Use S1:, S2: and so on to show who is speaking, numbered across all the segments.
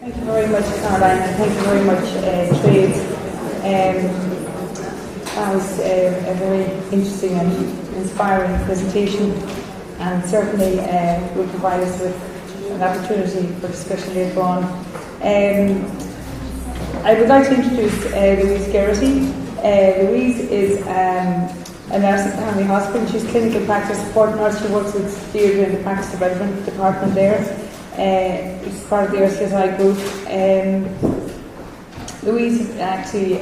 S1: Thank you very much, Caroline, and thank you very much, Trades. That was a very interesting and inspiring presentation, and certainly will provide us with an opportunity for discussion later on. I would like to introduce Louise Geraghty. Louise is a nurse at Family Hospital. She's clinical practice support nurse. She works with Deirdre in the practice development department there. It's part of the RCSI group. Louise actually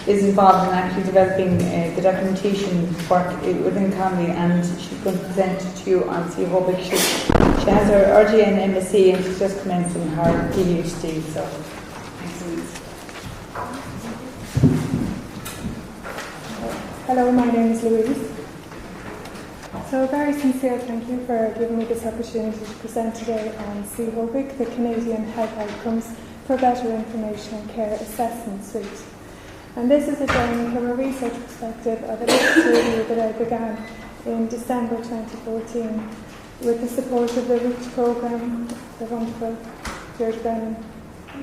S1: is involved in actually developing the documentation work within Conley, and she's going to present to you on C-HOBIC. She has her RGN MSc and she's just commencing her PhD. So, thanks, Louise.
S2: Hello, my name is Louise. So a very sincere thank you for giving me this opportunity to present today on C-HOBIC, the Canadian Health Outcomes for Better Information and Care Assessment Suite. And this is a journey from a research perspective of a literature review that I began in December 2014 with the support of the REACH programme, the wonderful George Brennan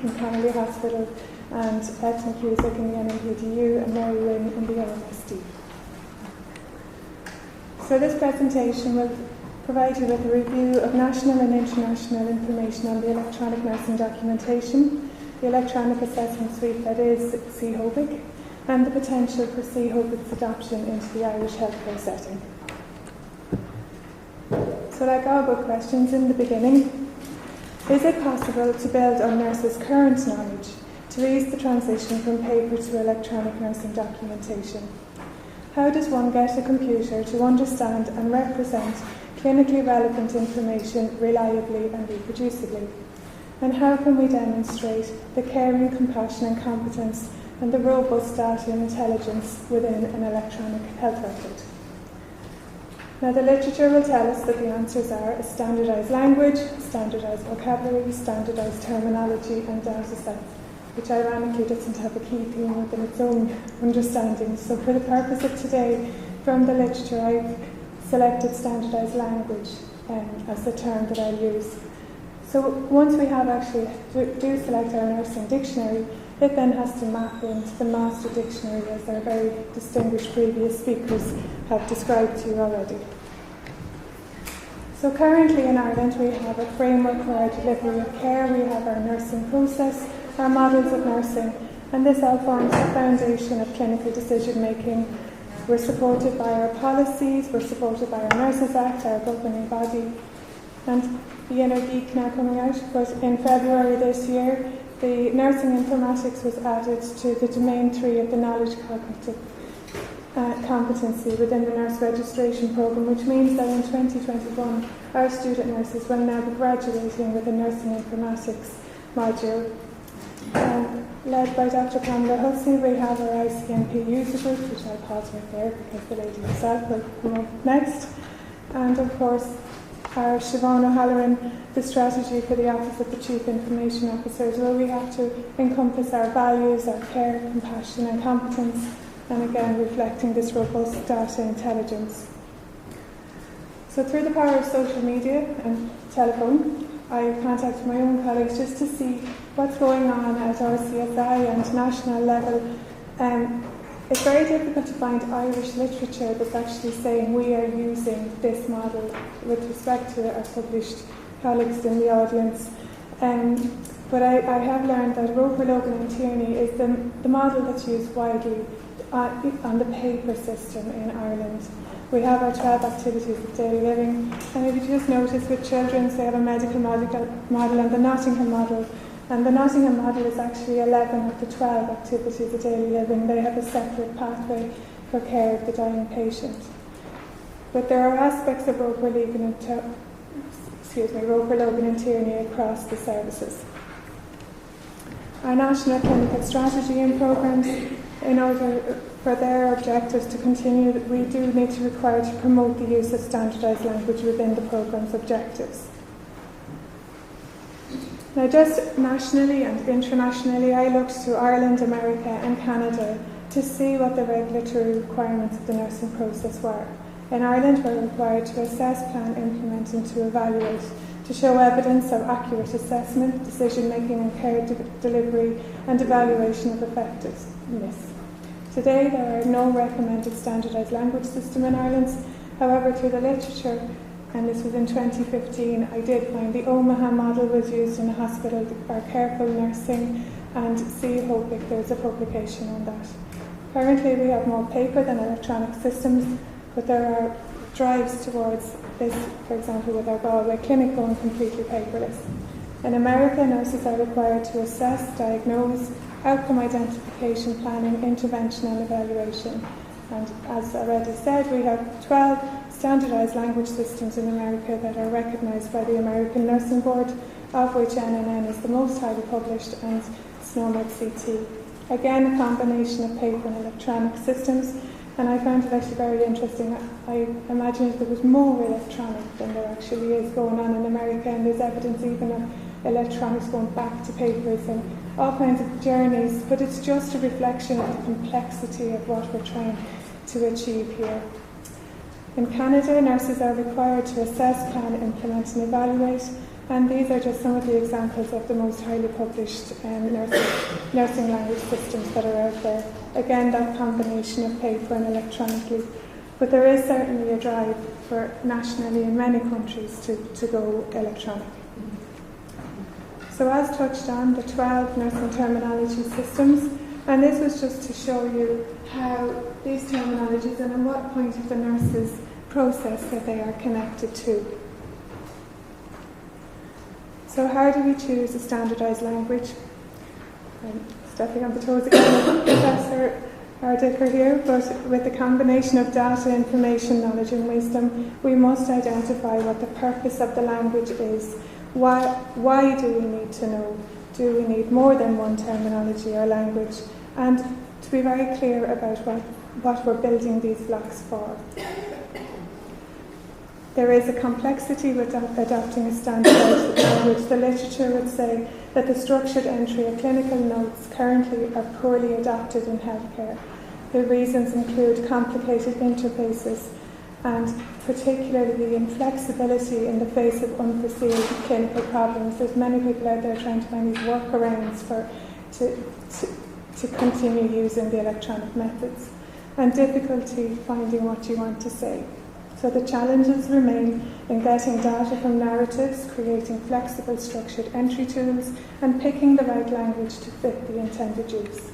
S2: in Connolly Hospital, and Beth McCusick in the NNPDU and Mary Wynne in the RMSD. So this presentation will provide you with a review of national and international information on the electronic nursing documentation, the electronic assessment suite that is C-HOBIC, and the potential for C-HOBIC's adoption into the Irish healthcare setting. So like all good questions in the beginning, is it possible to build on nurses' current knowledge to ease the transition from paper to electronic nursing documentation? How does one get a computer to understand and represent clinically relevant information reliably and reproducibly? And how can we demonstrate the caring, compassion and competence and the robust data and intelligence within an electronic health record? Now, the literature will tell us that the answers are a standardised language, standardised vocabulary, standardised terminology and data sets, which ironically doesn't have a key theme within its own understanding. So for the purpose of today, from the literature, I've selected standardised language as the term that I'll use. So once we have actually do select our nursing dictionary, it then has to map into the master dictionary, as our very distinguished previous speakers have described to you already. So currently in Ireland we have a framework for our delivery of care, we have our nursing process, our models of nursing, and this all forms the foundation of clinical decision making. We're supported by our policies, we're supported by our Nurses Act, our governing body, and the inner geek now coming out, but in February this year the nursing informatics was added to the domain 3 of the knowledge cognitive competency within the nurse registration programme, which means that in 2021 our student nurses will now be graduating with a nursing informatics module. Led by Dr. Pamela Hussey, we have our ICNP user group, which I'll pause right there because the lady herself will come up next. And of course, our Siobhan O'Halloran, the strategy for the Office of the Chief Information Officers, where we have to encompass our values, our care, compassion and competence, and again reflecting this robust data intelligence. So through the power of social media and telephone, I contacted my own colleagues just to see what's going on at RCSI and national level. It's very difficult to find Irish literature that's actually saying we are using this model with respect to our published colleagues in the audience. But I have learned that Roper, Logan and Tierney is the model that's used widely on the paper system in Ireland. We have our 12 activities of daily living, and if you just notice with children's, they have a medical model and the Nottingham model. And the Nottingham model is actually 11 of the 12 activities of daily living. They have a separate pathway for care of the dying patient. But there are aspects of Roper, Logan and Tierney across the services. Our national clinical strategy and programmes, in order for their objectives to continue, we do need to require to promote the use of standardised language within the programme's objectives. Now, just nationally and internationally, I looked to Ireland, America and Canada to see what the regulatory requirements of the nursing process were. In Ireland, we're required to assess, plan, implement and to evaluate to show evidence of accurate assessment, decision-making and care delivery and evaluation of effectiveness. Today, there are no recommended standardised language system in Ireland. However, through the literature, and this was in 2015, I did find the Omaha model was used in a hospital for careful nursing, and C-HOBIC, there's a publication on that. Currently, we have more paper than electronic systems, but there are drives towards this, for example, with our Galway clinic going completely paperless. In America, nurses are required to assess, diagnose, outcome identification, planning, intervention and evaluation. And as already said, we have 12 standardised language systems in America that are recognised by the American Nursing Board, of which NNN is the most highly published, and SNOMED CT. Again, a combination of paper and electronic systems, and I found it actually very interesting. I imagine if there was more electronic than there actually is going on in America, and there's evidence even of electronics going back to papers and all kinds of journeys, but it's just a reflection of the complexity of what we're trying to achieve here. In Canada, nurses are required to assess, plan, implement and evaluate, and these are just some of the examples of the most highly published nursing language systems that are out there. Again, that combination of paper and electronically, but there is certainly a drive for nationally in many countries to go electronic. So as touched on, the 12 nursing terminology systems, and this was just to show you how these terminologies and at what point of the nurse's process that they are connected to. So how do we choose a standardised language? I'm stepping on the toes again of Professor Ardicker here, but with the combination of data, information, knowledge and wisdom, we must identify what the purpose of the language is. Why do we need to know? Do we need more than one terminology or language? And to be very clear about what we're building these blocks for. There is a complexity with adopting a standardised language. The literature would say that the structured entry of clinical notes currently are poorly adopted in healthcare. The reasons include complicated interfaces and particularly the inflexibility in the face of unforeseen clinical problems. There's many people out there trying to find these workarounds to continue using the electronic methods, and difficulty finding what you want to say. So the challenges remain in getting data from narratives, creating flexible structured entry tools, and picking the right language to fit the intended use.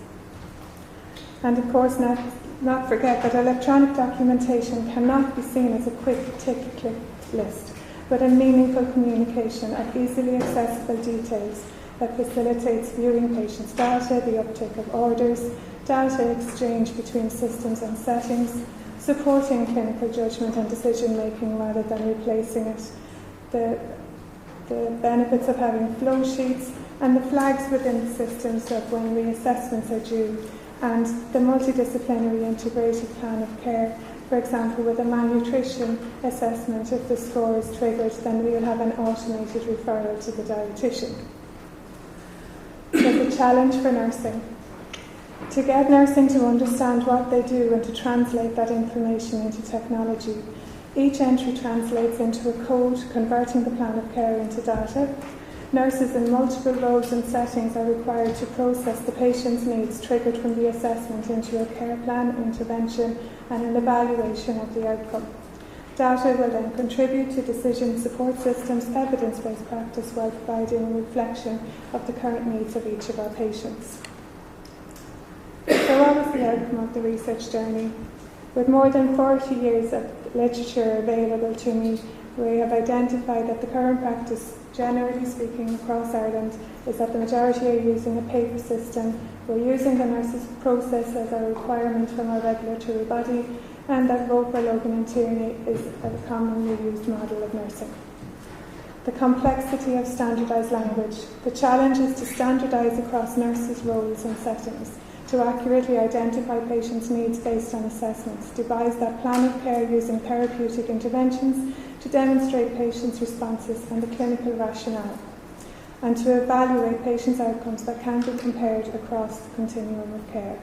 S2: And of course, not forget that electronic documentation cannot be seen as a quick tick-click list, but a meaningful communication of easily accessible details that facilitates viewing patients' data, the uptake of orders, data exchange between systems and settings, supporting clinical judgment and decision-making rather than replacing it, the benefits of having flow sheets, and the flags within the systems of when reassessments are due, and the multidisciplinary integrated plan of care. For example, with a malnutrition assessment, if the score is triggered, then we will have an automated referral to the dietitian. So the challenge for nursing. To get nursing to understand what they do and to translate that information into technology. Each entry translates into a code, converting the plan of care into data. Nurses in multiple roles and settings are required to process the patient's needs triggered from the assessment into a care plan, intervention, and an evaluation of the outcome. Data will then contribute to decision support systems, evidence-based practice, while providing a reflection of the current needs of each of our patients. So what was the outcome of the research journey? With more than 40 years of literature available to me, we have identified that the current practice, generally speaking across Ireland, is that the majority are using a paper system. We're using the nurse's process as a requirement from our regulatory body, and that Roper, Logan and Tierney is a commonly used model of nursing. The complexity of standardised language. The challenge is to standardise across nurses' roles and settings, to accurately identify patients' needs based on assessments, devise that plan of care using therapeutic interventions to demonstrate patients' responses and the clinical rationale, and to evaluate patients' outcomes that can be compared across the continuum of care.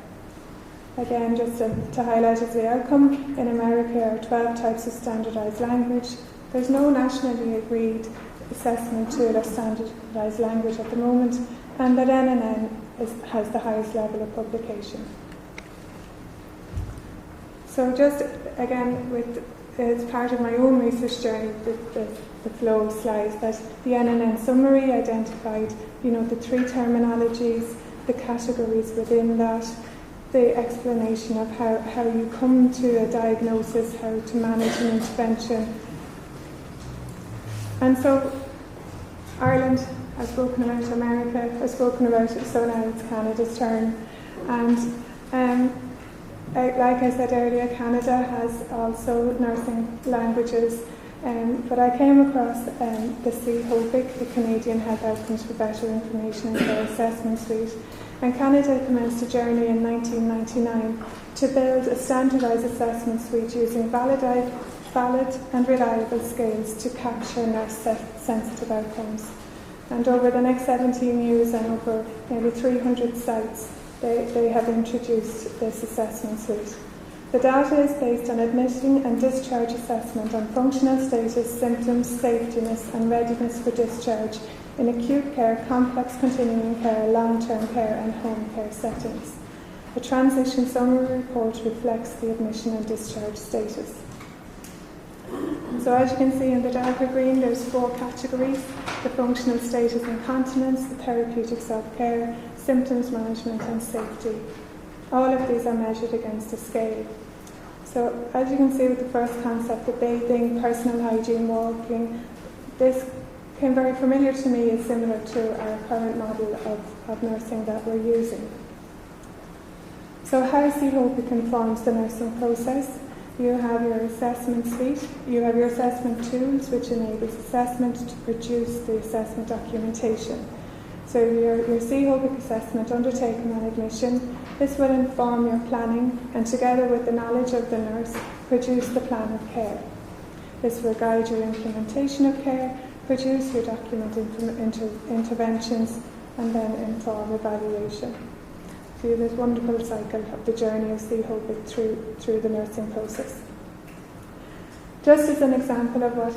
S2: Again, just to highlight as the outcome, in America are 12 types of standardised language. There's no nationally agreed assessment tool or standardised language at the moment, and that NNN has the highest level of publication. So just again, as part of my own research journey, the flow of slides, that the NNN Summary identified, the three terminologies, the categories within that, the explanation of how you come to a diagnosis, how to manage an intervention. And so Ireland has spoken about, America has spoken about it, so now it's Canada's turn. And like I said earlier, Canada has also nursing languages, but I came across the C-HOBIC, the Canadian Health Outcomes for Better Information and Care Assessment Suite. And Canada commenced a journey in 1999 to build a standardised assessment suite using valid and reliable scales to capture nurse-sensitive outcomes. And over the next 17 years and over nearly 300 sites, they have introduced this assessment suite. The data is based on admission and discharge assessment on functional status, symptoms, safetiness and readiness for discharge in acute care, complex continuing care, long-term care and home care settings. The transition summary report reflects the admission and discharge status. So as you can see in the darker green, there's 4 categories: the functional status and continence, the therapeutic self-care, symptoms management and safety. All of these are measured against a scale. So as you can see with the first concept, the bathing, personal hygiene, walking, this came very familiar to me as similar to our current model of nursing that we're using. So how C-HOBIC informs the nursing process? You have your assessment suite, you have your assessment tools which enables assessment to produce the assessment documentation. So your C-HOBIC assessment undertaken on admission, this will inform your planning and together with the knowledge of the nurse, produce the plan of care. This will guide your implementation of care, produce your document interventions and then inform evaluation. So this wonderful cycle of the journey of C-HOBIC through the nursing process. Just as an example of what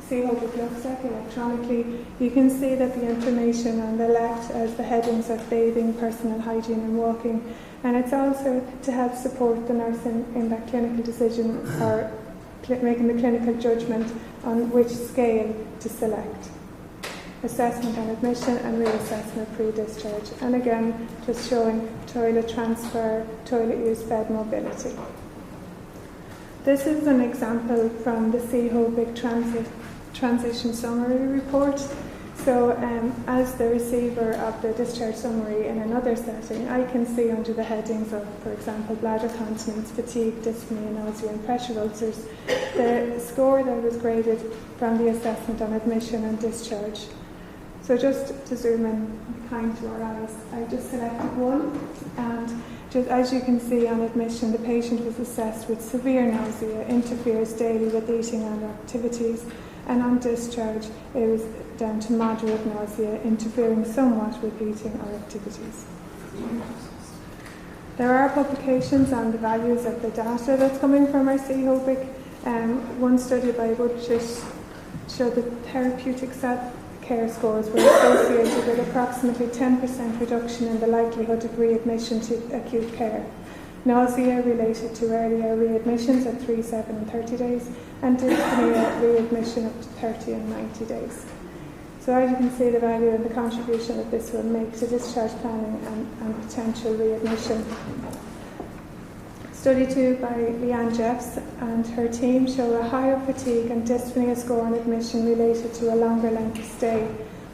S2: C-HOBIC looks like electronically, you can see that the information on the left as the headings of bathing, personal hygiene and walking, and it's also to help support the nurse in that clinical decision or making the clinical judgment on which scale to select. Assessment on admission and reassessment pre-discharge, and again just showing toilet transfer, toilet use, bed mobility. This is an example from the C-HOBIC transition summary report. So as the receiver of the discharge summary in another setting, I can see under the headings of, for example, bladder continence, fatigue, dyspnea, nausea and pressure ulcers, the score that was graded from the assessment on admission and discharge. So just to zoom in kind to our eyes, I just selected one, and just as you can see on admission, the patient was assessed with severe nausea, interferes daily with eating and activities, and on discharge it was down to moderate nausea, interfering somewhat with eating or activities. There are publications on the values of the data that's coming from our C-HOBIC. One study by Butchis showed that therapeutic self-care scores were associated with approximately 10% reduction in the likelihood of readmission to acute care. Nausea related to earlier readmissions at 3, 7 and 30 days, and dyspnea readmission up to 30 and 90 days. So as you can see, the value and the contribution that this will make to discharge planning and potential readmission. Study 2 by Leanne Jeffs and her team show a higher fatigue and dyspnea score on admission related to a longer length of stay,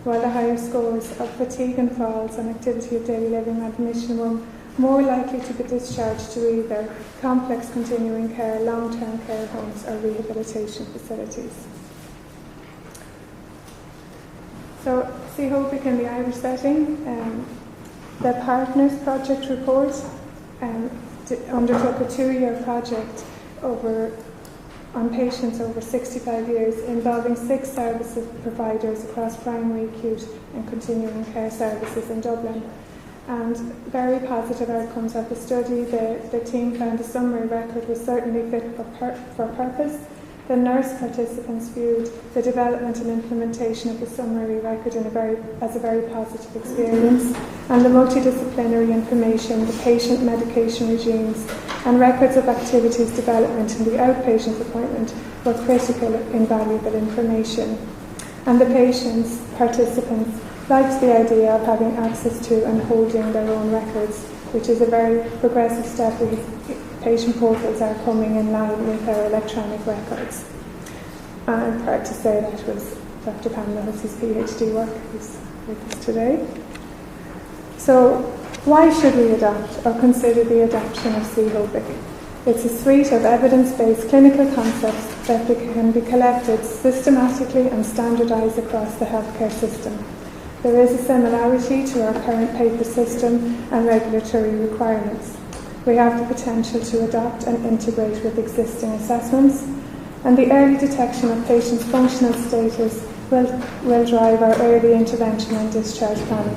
S2: while the higher scores of fatigue and falls and activity of daily living on admission were more likely to be discharged to either complex continuing care, long-term care homes or rehabilitation facilities. So C-HOBIC in the Irish setting, the Partners Project report undertook a 2-year project on patients over 65 years involving 6 services providers across primary, acute and continuing care services in Dublin. And very positive outcomes of the study. The team found the summary record was certainly fit for purpose. the nurse participants viewed the development and implementation of the summary record as a very positive experience, and the multidisciplinary information, the patient medication regimes, and records of activities development in the outpatient appointment were critical, invaluable information. And the patients, participants, liked the idea of having access to and holding their own records, which is a very progressive step because patient portals are coming in line with our electronic records. And I'm proud to say that was Dr. Pamela Hussey's PhD work who's with us today. So, why should we adopt or consider the adoption of C-HOBIC? It's a suite of evidence-based clinical concepts that can be collected systematically and standardised across the healthcare system. There is a similarity to our current paper system and regulatory requirements. We have the potential to adopt and integrate with existing assessments, and the early detection of patients' functional status will drive our early intervention and discharge planning.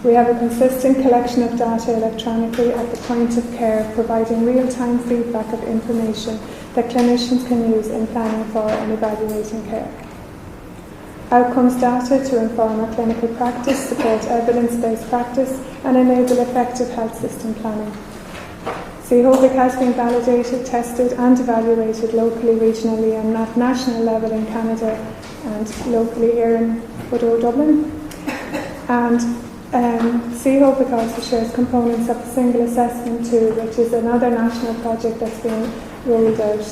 S2: We have a consistent collection of data electronically at the point of care, providing real-time feedback of information that clinicians can use in planning for and evaluating care. Outcomes data to inform our clinical practice, support evidence-based practice, and enable effective health system planning. C-HOBIC has been validated, tested and evaluated locally, regionally and at national level in Canada and locally here in Woodrow, Dublin. And C-HOBIC also shares components of the single assessment tool, which is another national project that's being rolled out.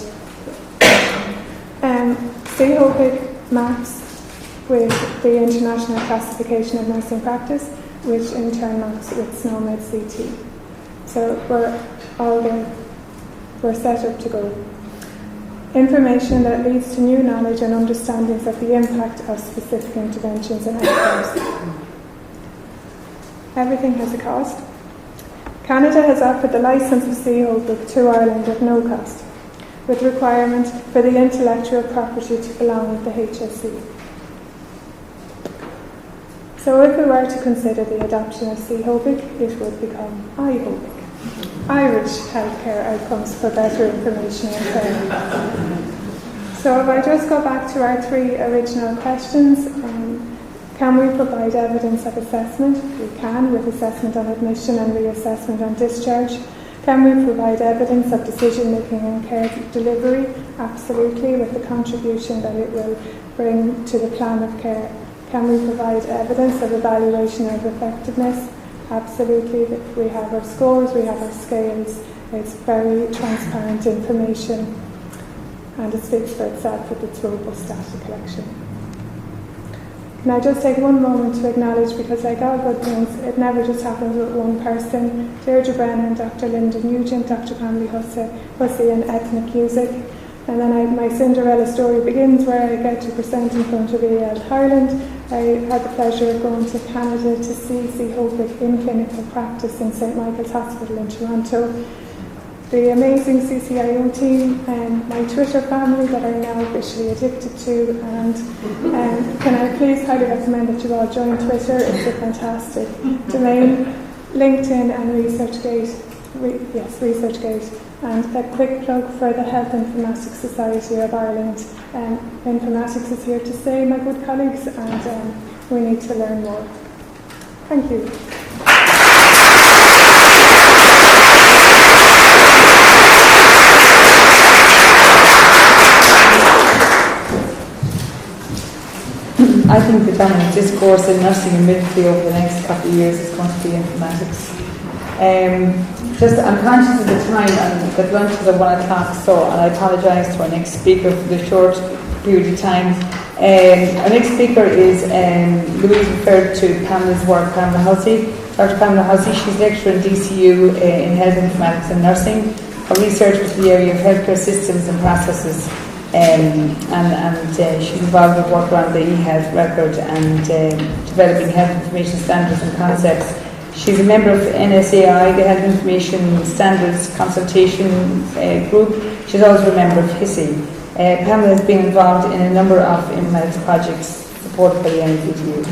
S2: C-HOBIC maps with the International Classification of Nursing Practice, which in turn maps with SNOMED CT. So we're set up to go. Information that leads to new knowledge and understandings of the impact of specific interventions and outcomes. Everything has a cost. Canada has offered the licence of C-HOBIC to Ireland at no cost, with requirement for the intellectual property to belong with the HSE. So if we were to consider the adoption of C-HOBIC, it would become I-HOBIC. Irish Healthcare Outcomes for Better Information and Care. So if I just go back to our three original questions, can we provide evidence of assessment? We can, with assessment on admission and reassessment on discharge. Can we provide evidence of decision making and care delivery? Absolutely, with the contribution that it will bring to the plan of care. Can we provide evidence of evaluation of effectiveness? Absolutely. We have our scores, we have our scales. It's very transparent information and it speaks for itself with its robust data collection. Can I just take one moment to acknowledge, because like all good things, it never just happens with one person. Deirdre Brennan, Dr. Linda Nugent, Dr. Pamela Hussey and Ethnic Music. And then my Cinderella story begins where I get to present in front of EL Ireland. I had the pleasure of going to Canada to see C-HOBIC in clinical practice in St. Michael's Hospital in Toronto. The amazing CCIO team and my Twitter family that I'm now officially addicted to, and can I please highly recommend that you all join Twitter. It's a fantastic domain. LinkedIn and ResearchGate, ResearchGate. And a quick plug for the Health Informatics Society of Ireland. Informatics is here to stay, my good colleagues, and we need to learn more. Thank you.
S1: I think the dominant discourse in nursing and midwifery over the next couple of years is going to be informatics. I'm conscious of the time and that lunch is at 1 o'clock, so I apologise to our next speaker for the short period of time. Our next speaker is Louise referred to Pamela's work, Pamela Hussey. Dr. Pamela Hussey, she's lecturer in DCU in Health Informatics and Nursing. Her research was in the area of healthcare systems and processes, and she's involved with work around the e-health record and developing health information standards and concepts. She's a member of NSAI, the Health Information Standards Consultation Group. She's also a member of HISI. Pamela has been involved in a number of informatics projects supported by the NPTU.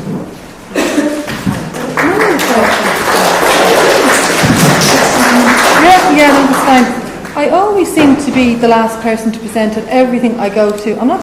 S3: Yeah, that's fine. I always seem to be the last person to present at everything I go to. I'm not